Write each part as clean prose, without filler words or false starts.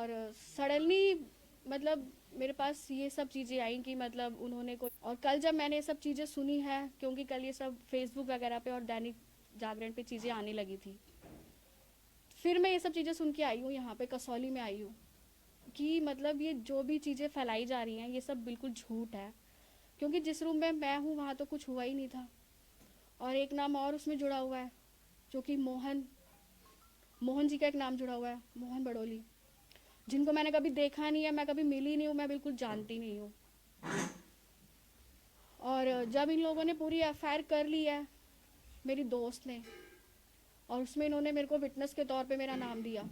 और सडनली मतलब मेरे पास ये सब चीज़ें आई कि मतलब उन्होंने को, और कल जब मैंने ये सब चीज़ें सुनी है, क्योंकि कल ये सब फेसबुक वगैरह पे और दैनिक जागरण पे चीज़ें आने लगी थी, फिर मैं ये सब चीज़ें सुन के आई हूँ, यहाँ पे कसौली में आई हूँ कि मतलब ये जो भी चीज़ें फैलाई जा रही हैं ये सब बिल्कुल झूठ है। क्योंकि जिस रूम में मैं हूँ वहाँ तो कुछ हुआ ही नहीं था, और एक नाम और उसमें जुड़ा हुआ है जो कि मोहन मोहन जी का एक नाम जुड़ा हुआ है, मोहन बड़ोली, जिनको मैंने कभी देखा नहीं है, मैं कभी मिली नहीं हूँ, मैं बिल्कुल जानती नहीं हूँ। और जब इन लोगों ने पूरी एफआईआर कर ली है मेरी दोस्त ने, और उसमें इन्होंने मेरे को विटनेस के तौर पे मेरा नाम दिया,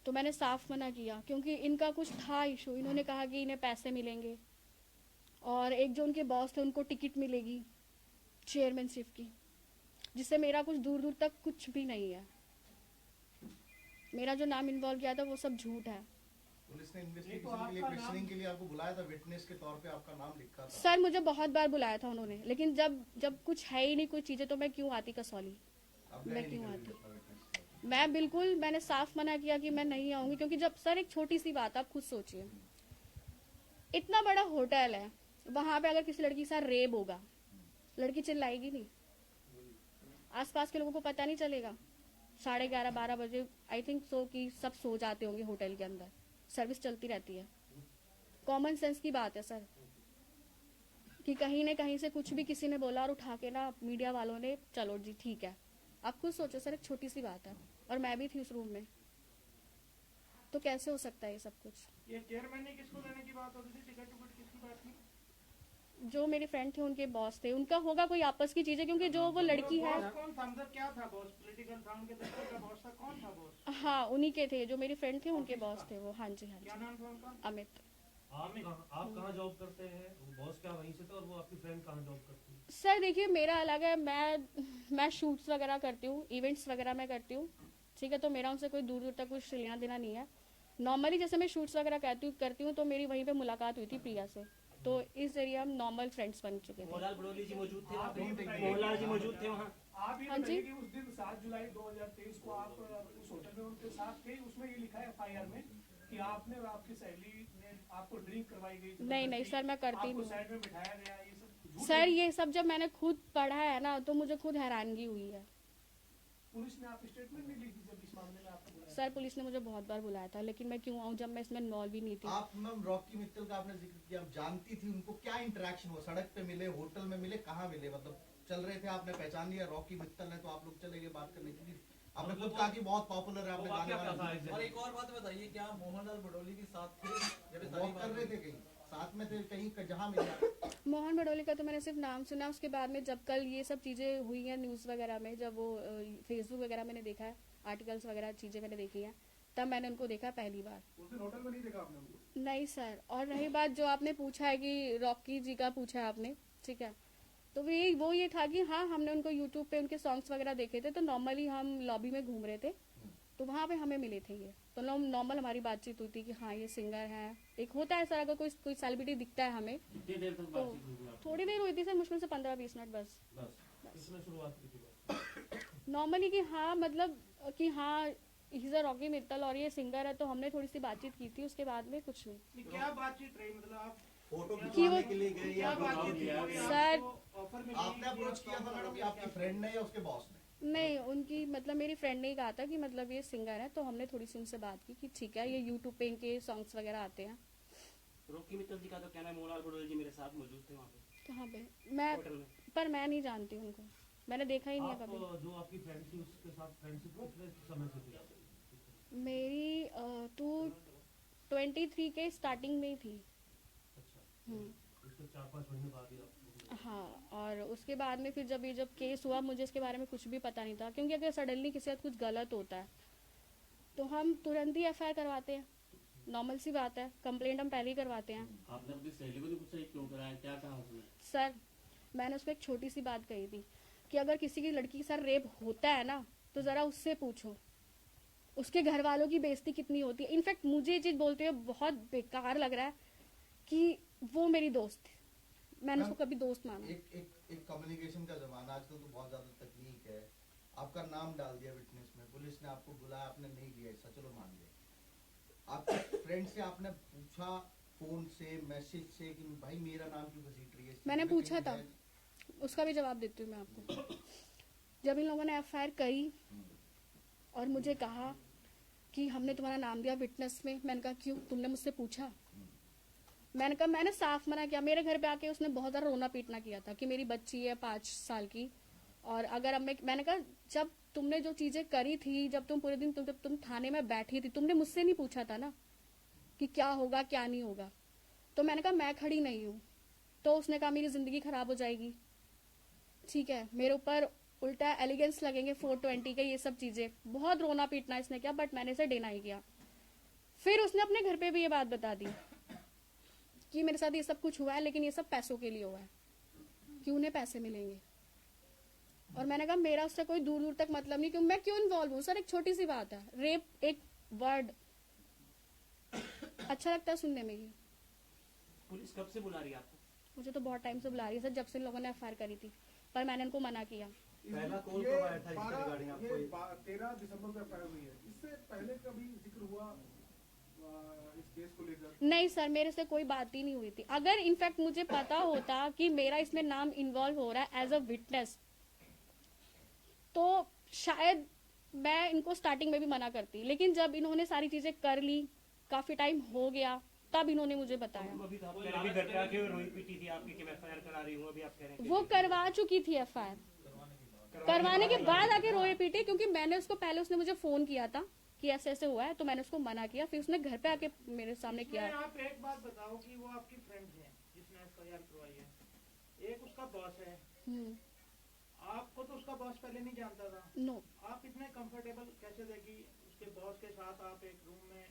तो मैंने साफ मना किया, क्योंकि इनका कुछ था इशू। इन्होंने कहा कि इन्हें पैसे मिलेंगे, और एक जो उनके बॉस थे उनको टिकट मिलेगी चेयरमैनशिप की, जिससे मेरा कुछ दूर दूर तक कुछ भी नहीं है। मेरा जो नाम इन्वॉल्व किया था वो सब झूठ है। पुलिस ने इन्वेस्टिगेशन के लिए, क्वेश्चनिंग के लिए आपको बुलाया था, विटनेस के तौर पे आपका नाम लिखा था। सर मुझे बहुत बार बुलाया था उन्होंने, लेकिन जब जब कुछ है ही नहीं कोई चीज़ें, तो मैं क्यों आती कसौली, मैं क्यों आती? मैं बिल्कुल, मैंने साफ मना किया कि मैं नहीं आऊंगी, क्योंकि जब सर एक छोटी सी बात आप खुद सोचिए, इतना बड़ा होटल है, वहां पे अगर किसी लड़की के साथ रेप होगा, लड़की चिल्लाएगी नहीं? आसपास के लोगों को पता नहीं चलेगा? 11:30-12 बजे आई थिंक सो कि सब सो जाते होंगे होटल के अंदर, सर्विस चलती रहती है। कॉमन सेंस की बात है सर, कि कहीं न कहीं से कुछ भी किसी ने बोला और उठा के ना मीडिया वालों ने, चलो जी ठीक है। आप खुद सोचो सर, एक छोटी सी बात है, और मैं भी थी उस रूम में, तो कैसे हो सकता है ये सब कुछ? ये चेयरमैन ने किसको देने की बात होती थी, टिकट टुकट किसकी बात की? जो मेरे फ्रेंड थे उनके बॉस थे, उनका होगा कोई आपस की चीजें, क्योंकि जो वो लड़की है। बॉस कौन था अंदर, क्या था बॉस? पॉलिटिकल था उनके दफ्तर का बॉस था, कौन था बॉस? हाँ उन्हीं के थे, जो मेरी फ्रेंड थे उनके बॉस थे वो। हाँ जी हाँ क्या जी, नाम था उनका? अमित। आप कहाँ जॉब करते हैं? वो बॉस क्या वहीं से था, और वो आपकी फ्रेंड कहाँ जॉब करती है? सर देखिए मेरा अलग है, मैं शूट्स वगैरह करती हूँ, इवेंट्स वगैरह मैं करती हूँ, ठीक है, तो मेरा उनसे कोई दूर दूर तक कुछ लेना देना नहीं है। नॉर्मली जैसे मैं शूट्स वगैरह करती हूँ तो मेरी वहीं पे मुलाकात हुई थी प्रिया से, तो इस जरिए हम नॉर्मल फ्रेंड्स बन चुके थे। मोहनलाल बड़ोली जी मौजूद थे वहाँ पे? मोहनलाल जी मौजूद थे वहाँ? आप ये हाँ जी। बताइए कि उस दिन 7 जुलाई 2023 को आप उस होटल में उनके साथ थे, उसमें ये लिखा है एफआईआर में कि आपने और आपकी सहेली ने आपको ड्रिंक करवाई गई, नहीं नहीं सर, मैं करती आपको नहीं साइड में बिठाया गया, ये सब झूठ सर। है? ये सब जब मैंने खुद पढ़ा है ना, तो मुझे खुद हैरानगी हुई है। पुलिस ने आप स्टेटमेंट नहीं ली थी जब इस मामले में आपको बुलाया? सर पुलिस ने मुझे बहुत बार बुलाया था, लेकिन मैं क्यों आऊँ जब मैं इसमें इन्वॉल्व ही नहीं थी। आप मैम रॉकी मित्तल का आपने जिक्र किया, आप जानती थी उनको, क्या इंटरेक्शन हुआ? सड़क पे मिले, होटल में मिले, कहाँ मिले? मतलब चल रहे थे, आपने पहचान लिया रॉकी मित्तल है, तो आप लोग चले गए बात करने के लिए? आपने खुद कहा कि बहुत पॉपुलर है, आपने गाने वाने। और एक और बात बताइए, क्या मोहनलाल बड़ोली के साथ थे जब वॉक कर रहे थे, कहीं साथ में थे, कहीं जहाँ मिला? मोहन बडोली का तो मैंने सिर्फ नाम सुना, उसके बाद में जब कल ये सब चीज़ें हुई हैं न्यूज़ वगैरह में, जब वो फेसबुक वगैरह मैंने देखा है, आर्टिकल्स वगैरह चीज़ें मैंने देखी हैं, तब मैंने उनको देखा पहली बार। उस दिन होटल में नहीं देखा आपने उनको? नहीं सर। और रही बात जो आपने पूछा है कि रॉकी जी का पूछा है आपने, ठीक है, तो वो ये था कि हाँ हमने उनको यूट्यूब पे उनके सॉन्ग्स वगैरह देखे थे, तो नॉर्मली हम लॉबी में घूम रहे थे, तो वहाँ पे हमें मिले थे ये, तो नॉर्मल हमारी बातचीत हुई थी कि हाँ ये सिंगर है। एक होता है सर, अगर कोई सेलिब्रिटी दिखता है हमें, कितनी देर तक तो बातचीत हुई आपकी? थोड़ी देर हुई थी सर, मुश्किल से 15-20 मिनट बस। बस इसमें शुरुआत की थी बस। नॉर्मली कि हाँ मतलब कि हाँ इज अ रॉकी मित्तल और ये सिंगर है, तो हमने थोड़ी सी बातचीत की थी, उसके बाद में कुछ नहीं। नहीं, क्या बातचीत रही, मतलब आप फोटो कि वो- खिंचवाने के लिए गए क्या या बातचीत हुई? सर ऑफर में आपने अप्रोच किया था मैडम, या आपकी फ्रेंड ने या उसके बॉस ने? नहीं, उनकी मतलब मेरी फ्रेंड ने ही कहा था कि मतलब ये सिंगर है, तो हमने थोड़ी सी उनसे बात की कि ठीक है, ये यूट्यूब पे इनके सॉन्ग्स वगैरह आते हैं। रॉकी मित्तल जी का तो कहना है मोहनलाल बड़ोली जी मेरे साथ मौजूद थे वहाँ पे कहाँ पे? मैं होटल में। पर मैं नहीं जानती उनको, मैंने देखा ही नहीं है आप कभी। जो आपकी फ्रेंड थी उसके साथ फ्रेंडशिप कितने समय से थी आपकी? मेरी 23 के स्टार्टिंग में ही थी। अच्छा, उसके 4-5 महीने बाद ही आप? हाँ, और उसके बाद में फिर जब केस हुआ, मुझे इसके बारे में कुछ भी पता नहीं था, क्योंकि अगर सडनली किसी के साथ कुछ गलत होता है तो हम तुरंत ही एफआईआर करवाते हैं, नॉर्मल सी बात है, कंप्लेंट हम पहले ही करवाते हैं। आपने अपनी सहेली को नहीं पूछा क्यों कराया, क्या कहा उसने? सर मैंने उसको एक छोटी सी बात कही थी कि अगर किसी की लड़की के साथ रेप होता है ना, तो ज़रा उससे पूछो उसके घर वालों की बेइज्जती कितनी होती है। इनफैक्ट मुझे ये चीज़ बोलते हुए बहुत बेकार लग रहा है कि वो मेरी दोस्त थी, मैंने उसको कभी दोस्त माना। एक कम्युनिकेशन का जमाना आजकल, तो बहुत ज्यादा तकनीक है। आपका नाम डाल दिया विटनेस में, पुलिस ने आपको बुलाया, आपने नहीं लिया, ऐसा चलो मान लिया, आपके फ्रेंड से आपने पूछा फोन से मैसेज से कि भाई मेरा नाम क्यों घसीट रही है? मैंने इसमें पूछा कहीं था, है? उसका भी जवाब देती हूँ मैं आपको। जब इन लोगों ने एफआईआर करी और मुझे कहा कि हमने तुम्हारा नाम दिया विटनेस में, मैंने कहा क्यों, तुमने मुझसे पूछा? मैंने कहा, मैंने साफ मना किया। मेरे घर पे आके उसने बहुत ज़्यादा रोना पीटना किया था कि मेरी बच्ची है 5 साल की, और अगर अब मैंने कहा जब तुमने जो चीजें करी थी, जब तुम पूरे दिन जब तुम थाने में बैठी थी, तुमने मुझसे नहीं पूछा था ना कि क्या होगा क्या नहीं होगा। तो मैंने कहा मैं खड़ी नहीं हूँ। तो उसने कहा मेरी जिंदगी खराब हो जाएगी, ठीक है, मेरे ऊपर उल्टा एलिगेंस लगेंगे 420 के, ये सब चीजें, बहुत रोना पीटना इसने किया, बट मैंने इसे डिनाई किया। फिर उसने अपने घर पे भी ये बात बता दी कि मेरे साथ ये सब कुछ हुआ है, लेकिन ये सब पैसों के लिए हुआ है, कि उन्हें पैसे मिलेंगे। और मैंने कहा मेरा उससे कोई दूर दूर तक मतलब नहीं, क्यों मैं क्यों इन्वॉल्व हूँ? सर एक छोटी सी बात है, रेप एक वर्ड अच्छा लगता है सुनने में ही। पुलिस कब से बुला रही है आपको? मुझे तो बहुत टाइम से बुला रही है सर, जब से इन लोगों ने एफआईआर करी थी, पर मैंने उनको मना किया। पहला कॉल ये कब आया था इसके रिगार्डिंग आपको? 13 दिसंबर को एफआईआर हुई है। इससे पहले कभी जिक्र हुआ इस केस को लेकर? नहीं सर, मेरे से कोई बात ही नहीं हुई थी। अगर इनफैक्ट मुझे पता होता कि मेरा इसमें नाम इन्वॉल्व हो रहा है एज अ विटनेस, तो शायद मैं इनको स्टार्टिंग में भी मना करती, लेकिन जब इन्होंने सारी चीजें कर ली, काफी टाइम हो गया, तब इन्होंने मुझे बताया। अभी तो आप कह रहे हैं घर पे आके रोई पीटी थी आपकी कि मैं एफआईआर करा रही हूँ, अभी आप कह रहे हैं वो करवा चुकी थी एफआईआर, करवाने के बाद आके रोए पीटे, क्योंकि मैंने उसको पहले, उसने मुझे फोन किया था कि ऐसे ऐसे हुआ है, तो मैंने उसको मना किया, फिर उसने घर पे आके मेरे सामने किया। आप एक बात बताओ कि वो आपकी फ्रेंड है जिसने एफआईआर करवाई है, एक उसका बॉस है, आपको तो उसका बॉस पहले नहीं जानता था। नो, आप इतने कंफर्टेबल कैसे थे कि उसके बॉस के साथ आप एक रूम में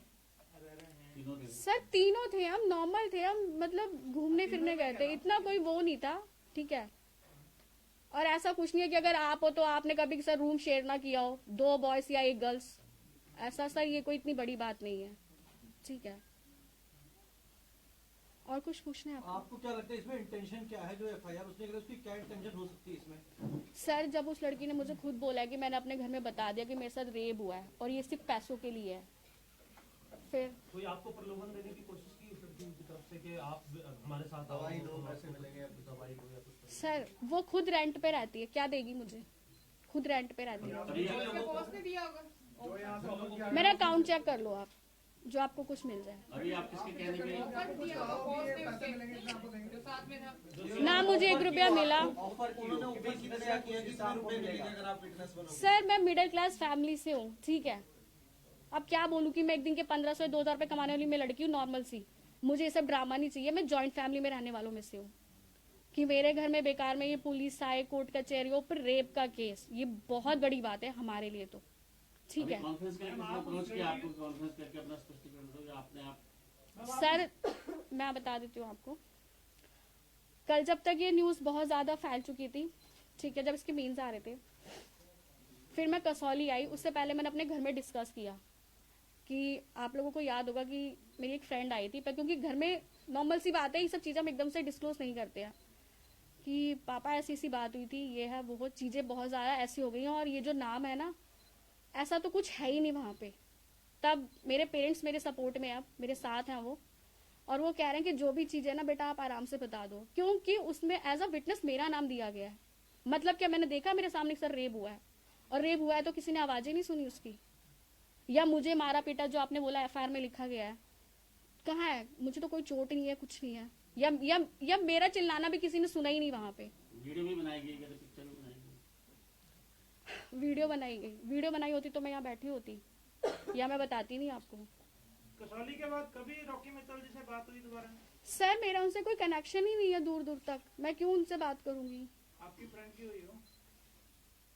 रह रहे हैं? सर तीनों थे हम, नॉर्मल थे हम, मतलब घूमने फिरने गए थे, इतना कोई वो नहीं था, ठीक है। और ऐसा कुछ नहीं है कि अगर आप हो तो आपने कभी सर रूम शेयर ना किया हो, 2 बॉयज या 1 गर्ल्स, ऐसा सर ये कोई इतनी बड़ी बात नहीं है, ठीक है। और कुछ पूछना है आपको? आपको क्या लगता है इसमें इंटेंशन क्या है? जो एफआईआर उसने करी उसकी क्या इंटेंशन हो सकती है इसमें? सर जब उस लड़की ने मुझे खुद बोला है कि मैंने अपने घर में बता दिया कि मेरे साथ रेप हुआ है और ये सिर्फ पैसों के लिए है, फिर कोई आपको प्रलोभन देने की कोशिश की उस लड़की की तरफ से कि आप हमारे साथ आओ, दवाई दो, हम पैसे आपको मिलेंगे, दवाई दो या कुछ? सर वो खुद रेंट पे रहती है, क्या देगी मुझे? खुद रेंट पे रहती है। अभी जो यहाँ से ऑफर किया मेरा अकाउंट चेक कर लो आप, जो आपको कुछ मिल जाए। अभी आप किसके कहने पे पैसे मिलेंगे इतना आपको देंगे। ना मुझे 1 रुपया मिला। ऑफर उन्होंने ऊपर की तरह किया कि कितने रुपए मिलेंगे अगर आप फिटनेस बनोगे? सर मैं मिडिल क्लास फैमिली से हूँ, ठीक है। अब क्या बोलूँ कि मैं एक दिन के 1500 2000 रुपए कमाने वाली मैं लड़की हूँ, नॉर्मल सी। मुझे ये सब ड्रामा नहीं चाहिए। मैं जॉइंट फैमिली में रहने वालों में से हूँ कि मेरे घर में बेकार में ये पुलिस आए, कोर्ट कचहरियों पर रेप का केस, ये बहुत बड़ी बात है हमारे लिए, तो ठीक है। कॉन्फ्रेंस करके किसने अप्रोच किया आपको? कॉन्फ्रेंस करके अपना स्पष्टीकरण दो या आपने आप? सर मैं बता देती हूँ आपको, कल जब तक ये न्यूज़ बहुत ज़्यादा फैल चुकी थी, ठीक है, जब इसके मीन्स आ रहे थे, फिर मैं कसौली आई। उससे पहले मैंने अपने घर में डिस्कस किया कि आप लोगों को याद होगा कि मेरी एक फ्रेंड आई थी, पर क्योंकि घर में नॉर्मल सी बात है, ये सब चीज़ें हम एकदम से डिस्क्लोज नहीं करते हैं कि पापा ऐसी सी बात हुई थी, ये है वो, चीज़ें बहुत ज़्यादा ऐसी हो गई हैं, और ये जो नाम है ना, ऐसा तो कुछ है ही नहीं वहाँ पे। तब मेरे पेरेंट्स मेरे सपोर्ट में, अब मेरे साथ हैं वो, और वो कह रहे हैं कि जो भी चीज़ है ना बेटा आप आराम से बता दो, क्योंकि उसमें एज अ विटनेस मेरा नाम दिया गया है। मतलब क्या, मैंने देखा मेरे सामने सर रेप हुआ है, और रेप हुआ है तो किसी ने आवाज़ें नहीं सुनी उसकी, या मुझे मारा पीटा जो आपने बोला एफआईआर में लिखा गया है, कहाँ है? मुझे तो कोई चोट नहीं है, कुछ नहीं है, या मेरा चिल्लाना भी किसी ने सुना ही नहीं वहाँ पे। वीडियो भी बनाई गई, पिक्चर भी बनाई गई? वीडियो बनाई गई, वीडियो बनाई होती तो मैं यहाँ बैठी होती, या मैं बताती नहीं आपको। कसौली के बाद कभी रॉकी मित्तल जी से बात हुई दोबारा? सर मेरा उनसे कोई कनेक्शन ही नहीं है दूर दूर तक, मैं क्यों उनसे बात करूंगी? आपकी फ्रेंड की हुई हो?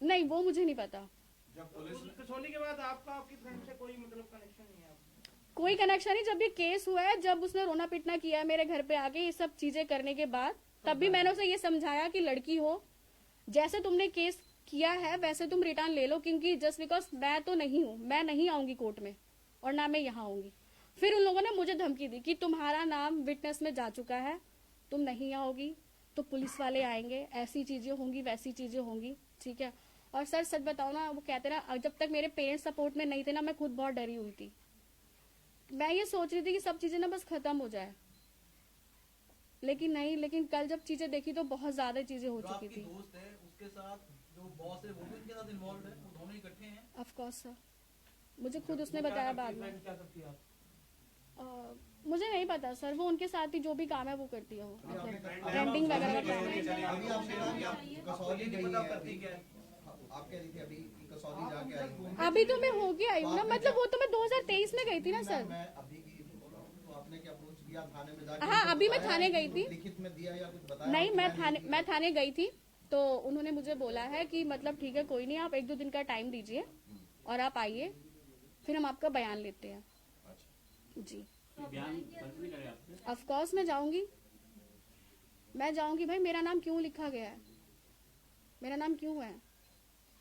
नहीं, वो मुझे नहीं पता। जब पुलिस ने कसौली के बाद आपका आपकी फ्रेंड से कोई मतलब कनेक्शन नहीं है आपका? कोई कनेक्शन नहीं। जब ये केस हुआ है, जब उसने रोना पीटना किया है मेरे घर पे आके, ये सब चीजें करने के बाद, तब भी मैंने उसे ये समझाया कि लड़की हो, जैसे तुमने केस किया है वैसे तुम रिटर्न ले लो, क्योंकि जस्ट बिकॉज मैं तो नहीं हूँ, मैं नहीं आऊंगी कोर्ट में, और ना मैं यहाँ आऊंगी। फिर उन लोगों ने मुझे धमकी दी कि तुम्हारा नाम विटनेस में जा चुका है, तुम नहीं आओगी तो पुलिस वाले आएंगे, ऐसी चीजें होंगी, वैसी चीजें होंगी, ठीक है। और सर सच बताओ ना, वो कहते ना, जब तक मेरे पेरेंट्स सपोर्ट में नहीं थे ना, मैं खुद बहुत डरी हुई थी मैं ये सोच रही थी कि सब चीजें ना बस खत्म हो जाए, लेकिन नहीं, लेकिन कल जब चीजें देखी तो बहुत ज्यादा चीजें हो जो चुकी आपकी थी। दोस्त है उसके साथ जो बॉस है वो भी उनके साथ इन्वॉल्व है, वो दोनों इकट्ठे हैं? ऑफ कोर्स सर, मुझे खुद उसने वो क्या बताया करती है, बाद में। friend क्या करती है आप? मुझे नहीं पता सर, वो उनके साथ ही जो भी काम है वो करती है, वो अभी आपने मतलब ट्रेंडिंग वगैरह का काम है। अभी आपने कहा कि आप कसौली गई पता हैं करती अभी। क्या है? आप कह रही थी अभी कि कसौली जाके आई हूँ। अभी तो मैं होके आई हूँ ना, मतलब वो तो मैं 2023 में गई थी ना सर। मैं अभी की बोल रहा हूँ, तो आपने क्या अप्रोच किया थाने में जाके? हाँ, कुछ अभी मैं बताया थाने कि गई थी। लिखित में दिया या कुछ बताया? नहीं, कि मैं थाने गई थी, तो उन्होंने मुझे बोला है कि मतलब ठीक है कोई नहीं, आप 1-2 दिन का टाइम दीजिए और आप आइए, फिर हम आपका बयान लेते हैं। जी बयान दर्ज नहीं करे आपने? ऑफ कोर्स मैं जाऊंगी, मैं जाऊंगी भाई, मेरा नाम क्यों लिखा गया है, मेरा नाम क्यों है?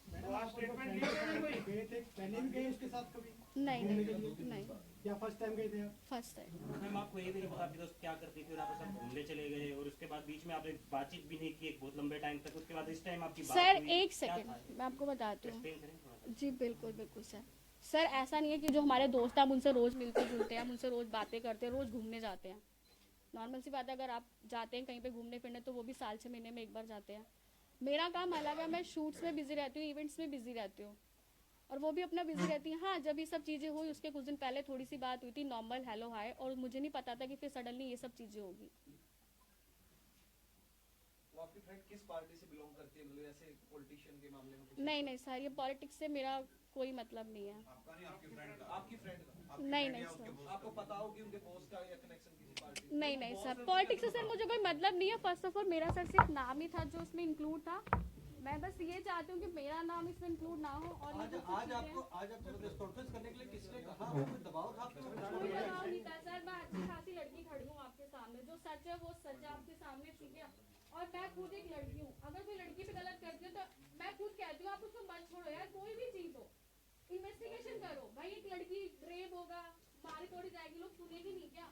तो आप स्टेटमेंट लिए थे ना कोई? गए थे पहले भी गए उसके साथ कभी नहीं घूमने के नहीं लिए? नहीं, या फर्स्ट टाइम गए थे आप? फर्स्ट है। मैम आपको ये भी नहीं पता आपके दोस्त क्या करती थी और आप सब घूमने चले गए और उसके बाद बीच में आपने बातचीत भी नहीं की एक बहुत लंबे टाइम तक, उसके बाद इस टाइम आपकी बात सर हुई, एक क्या सेकंड था? मैं आपको बताती हूँ। एक्सप्लेन करें थोड़ा सा। जी बिल्कुल बिल्कुल सर ऐसा नहीं है कि जो हमारे दोस्त हैं हम उनसे रोज मिलते जुलते हैं, हम उनसे रोज बातें करते हैं, रोज घूमने जाते हैं। नॉर्मल सी बात है, अगर आप जाते हैं कहीं पे घूमने फिरने तो वो भी साल 6 महीने में एक बार जाते हैं। मेरा काम अलग है, मैं शूट्स में बिजी रहती हूँ, इवेंट्स में बिजी रहती हूँ, और वो भी अपना बिजी रहती है। हाँ, जब ये सब चीजें हुई उसके कुछ दिन पहले थोड़ी सी बात हुई थी, नॉर्मल हेलो हाय, और मुझे नहीं पता था कि फिर सडनली ये सब चीजें होगी। वो आपकी फ्रेंड किस पार्टी से बिलोंग करती है, मतलब ऐसे पॉलिटिशियन के मामले में कुछ? नहीं सर, ये पॉलिटिक्स से मेरा कोई मतलब नहीं है। आपका नहीं, आपकी फ्रेंड का? आपकी फ्रेंड का? नहीं सर, आपको पता हो कि उनके बॉस का या कनेक्शन किसी पार्टी से? नहीं सर, पॉलिटिक्स से सर मुझे कोई मतलब नहीं है। फर्स्ट ऑफ ऑल मेरा सर सिर्फ नाम ही था जो इसमें इंक्लूड था। मैं बस ये चाहती हूँ कि मेरा नाम इसमें इंक्लूड ना हो। और ये जो आज कुछ आपको प्रेस कॉन्फ्रेंस करने के लिए किसने कहा? कोई दबाव था आपके ऊपर? कोई दबाव नहीं था सर, मैं अच्छी खासी लड़की खड़ी हूँ आपके सामने, जो सच है वो सच है आपके सामने, ठीक है। और मैं खुद एक लड़की हूँ, अगर कोई लड़की पे गलत करती है तो मैं खुद कहती हूँ आप उसको मत छोड़ो यार, कोई भी चीज हो इन्वेस्टिगेशन करो भाई। एक लड़की रेप होगा, मारी तोड़ी जाएगी, लोग सुनेगी नहीं क्या?